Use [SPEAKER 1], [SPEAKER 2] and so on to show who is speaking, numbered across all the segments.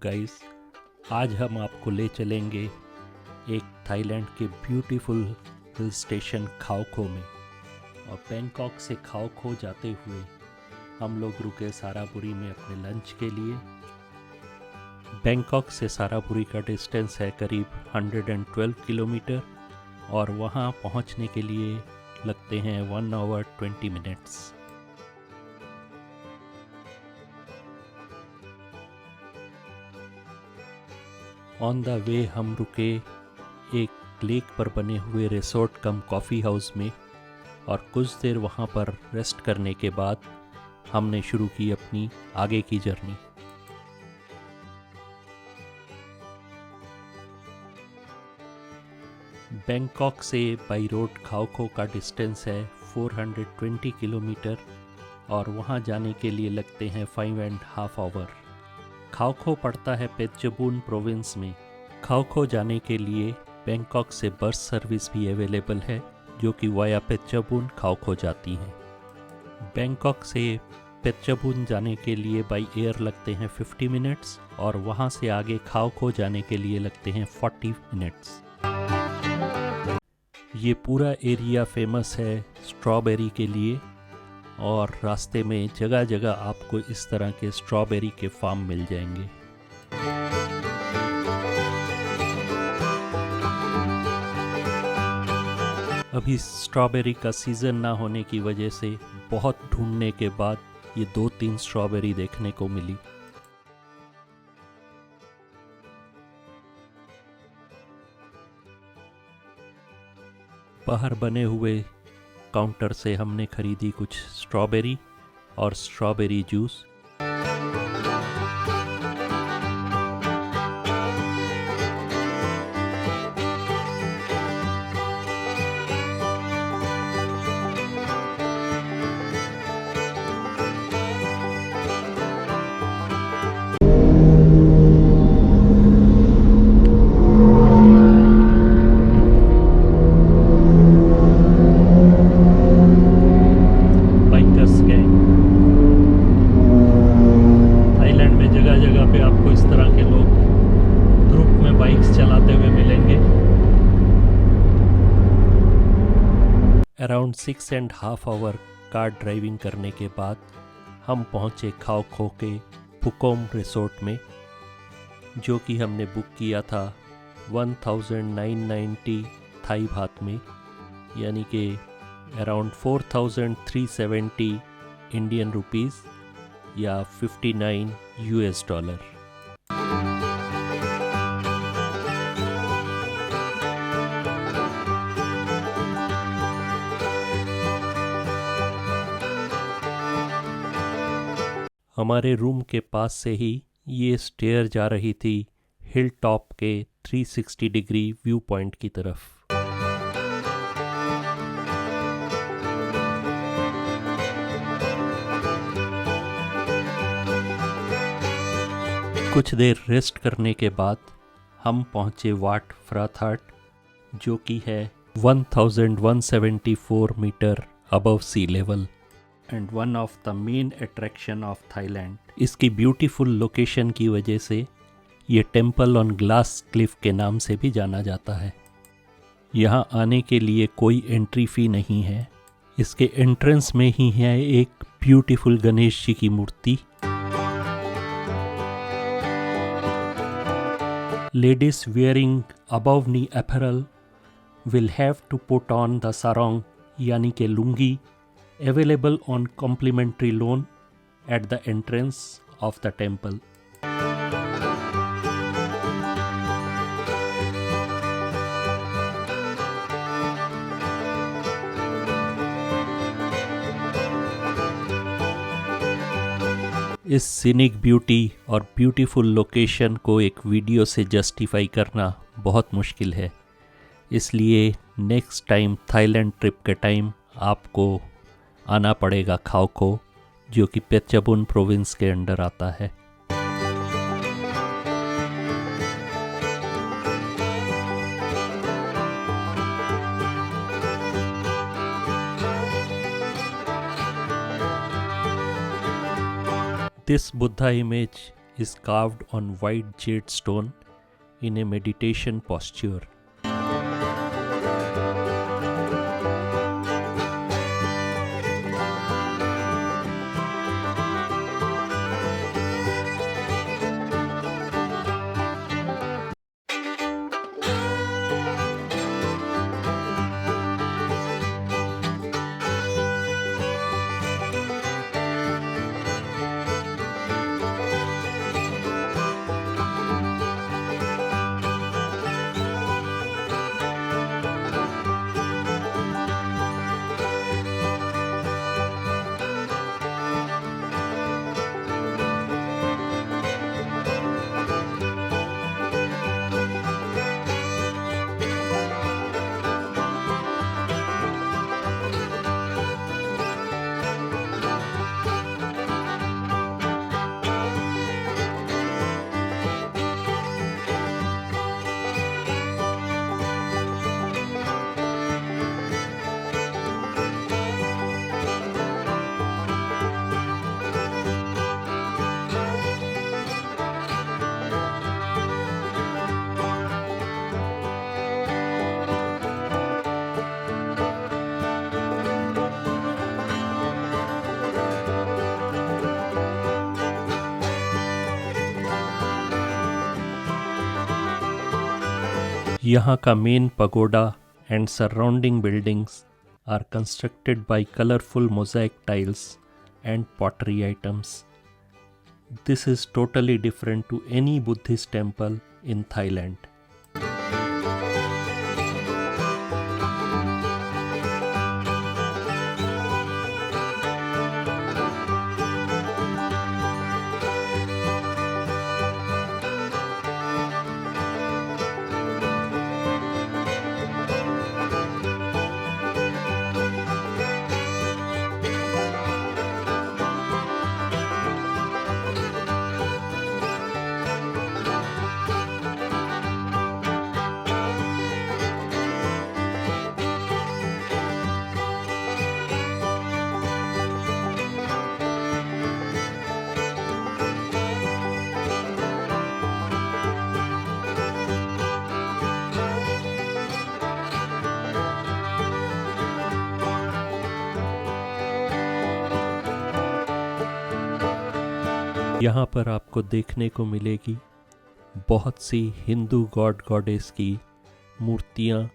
[SPEAKER 1] Guys, आज हम आपको ले चलेंगे एक थाईलैंड के ब्यूटीफुल हिल स्टेशन खाओ खो में। और बैंकॉक से खाओ खो जाते हुए हम लोग रुके सारापुरी में अपने लंच के लिए। बैंकॉक से सारापुरी का डिस्टेंस है करीब 112 किलोमीटर और वहाँ पहुँचने के लिए लगते हैं 1 hour 20 minutes. On the way हम रुके एक लेक पर बने हुए रिसोर्ट कम कॉफ़ी हाउस में और कुछ देर वहाँ पर रेस्ट करने के बाद हमने शुरू की अपनी आगे की जर्नी। बैंकॉक से बाई रोड खाओ खो का डिस्टेंस है 420 किलोमीटर और वहाँ जाने के लिए लगते हैं 5.5 आवर। खाओ खो पड़ता है पेटचबून प्रोविंस में। खाओ खो जाने के लिए बैंकॉक से बस सर्विस भी अवेलेबल है जो कि वाया पेटचबून खाओ खो जाती हैं। बैंकॉक से पेटचबून जाने के लिए बाई एयर लगते हैं 50 मिनट्स और वहाँ से आगे खाओ खो जाने के लिए लगते हैं 40 मिनट्स। ये पूरा एरिया फेमस है स्ट्रॉबेरी के लिए और रास्ते में जगह जगह आपको इस तरह के स्ट्रॉबेरी के फार्म मिल जाएंगे। अभी स्ट्रॉबेरी का सीज़न ना होने की वजह से बहुत ढूंढने के बाद ये 2-3 स्ट्रॉबेरी देखने को मिली। बाहर बने हुए काउंटर से हमने खरीदी कुछ स्ट्रॉबेरी और strawberry juice. Around 6.5 hour car driving करने के बाद हम पहुँचे खाओ खो के पुकोम रिसोर्ट में, जो कि हमने बुक किया था 1990 थाई बात में, यानी कि अराउंड 4370 इंडियन रुपीस या 59 यूएस डॉलर। हमारे रूम के पास से ही ये स्टेयर जा रही थी हिल टॉप के 360 डिग्री व्यू पॉइंट की तरफ। कुछ देर रेस्ट करने के बाद हम पहुंचे वाट फ्राथाट, जो कि है 1174 metre above sea level and one of the main attraction of Thailand. इसकी ब्यूटीफुल लोकेशन की वजह से ये टेम्पल ऑन ग्लास क्लिफ के नाम से भी जाना जाता है। यहाँ आने के लिए कोई एंट्री फ़ी नहीं है। इसके एंट्रेंस में ही है एक ब्यूटीफुल गणेश जी की मूर्ति। Ladies wearing above knee apparel will have to put on the sarong, यानी कि lungi, available on complimentary loan at the entrance of the temple. इस सीनिक ब्यूटी और ब्यूटीफुल लोकेशन को एक वीडियो से जस्टिफाई करना बहुत मुश्किल है, इसलिए नेक्स्ट टाइम थाईलैंड ट्रिप के टाइम आपको आना पड़ेगा खाओ खो, जो कि पेटचबून प्रोविंस के अंडर आता है। This Buddha image is carved on white jade stone in a meditation posture. यहाँ का main pagoda and surrounding buildings are constructed by colorful mosaic tiles and pottery items. This is totally different to any Buddhist temple in Thailand. यहाँ पर आपको देखने को मिलेगी बहुत सी Hindu God goddess की मूर्तियाँ।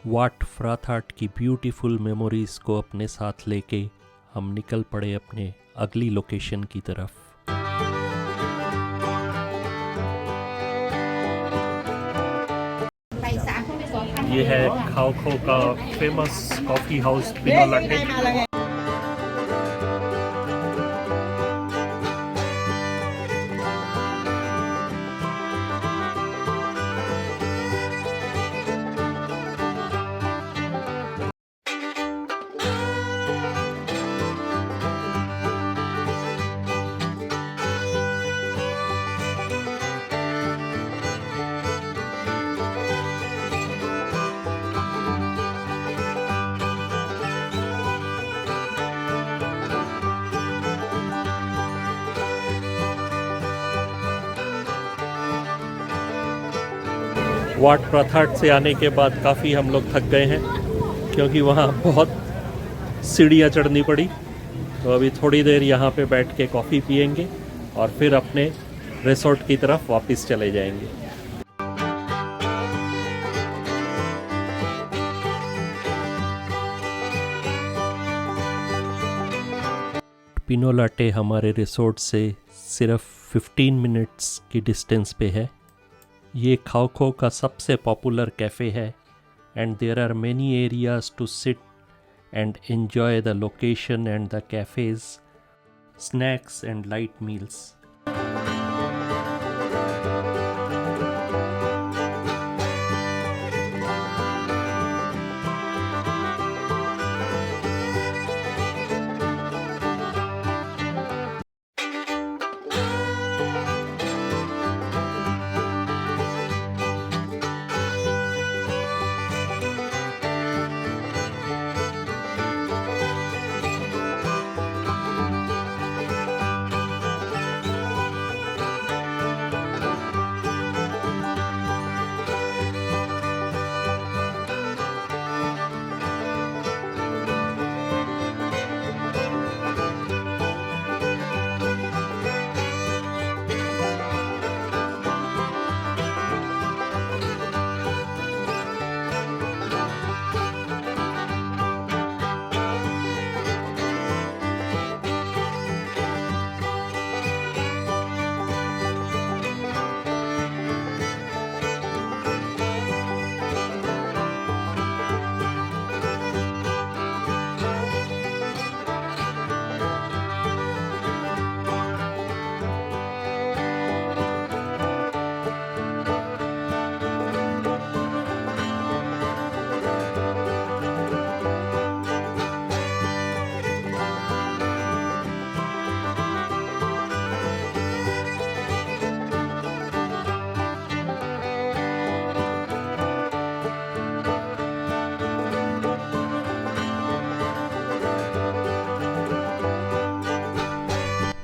[SPEAKER 1] वाट फ्राथाट की ब्यूटीफुल मेमोरीज को अपने साथ लेके हम निकल पड़े अपने अगली लोकेशन की तरफ। ये है खाओ खो का फेमस कॉफ़ी हाउस बिना लटे। वाट फ्राथाट से आने के बाद काफ़ी हम लोग थक गए हैं क्योंकि वहाँ बहुत सीढ़ियाँ चढ़नी पड़ी। तो अभी थोड़ी देर यहाँ पे बैठ के कॉफ़ी पियेंगे और फिर अपने रिसोर्ट की तरफ वापस चले जाएंगे। पिनोलाटे हमारे रिसोर्ट से सिर्फ 15 मिनट्स की डिस्टेंस पे है। ये खाओखो का सबसे पॉपुलर कैफ़े है and there are many areas to sit and enjoy the location and the cafes, snacks and light meals.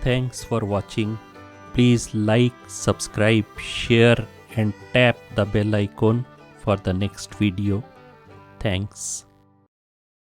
[SPEAKER 1] Thanks for watching. Please like, subscribe, share and tap the bell icon for the next video. Thanks.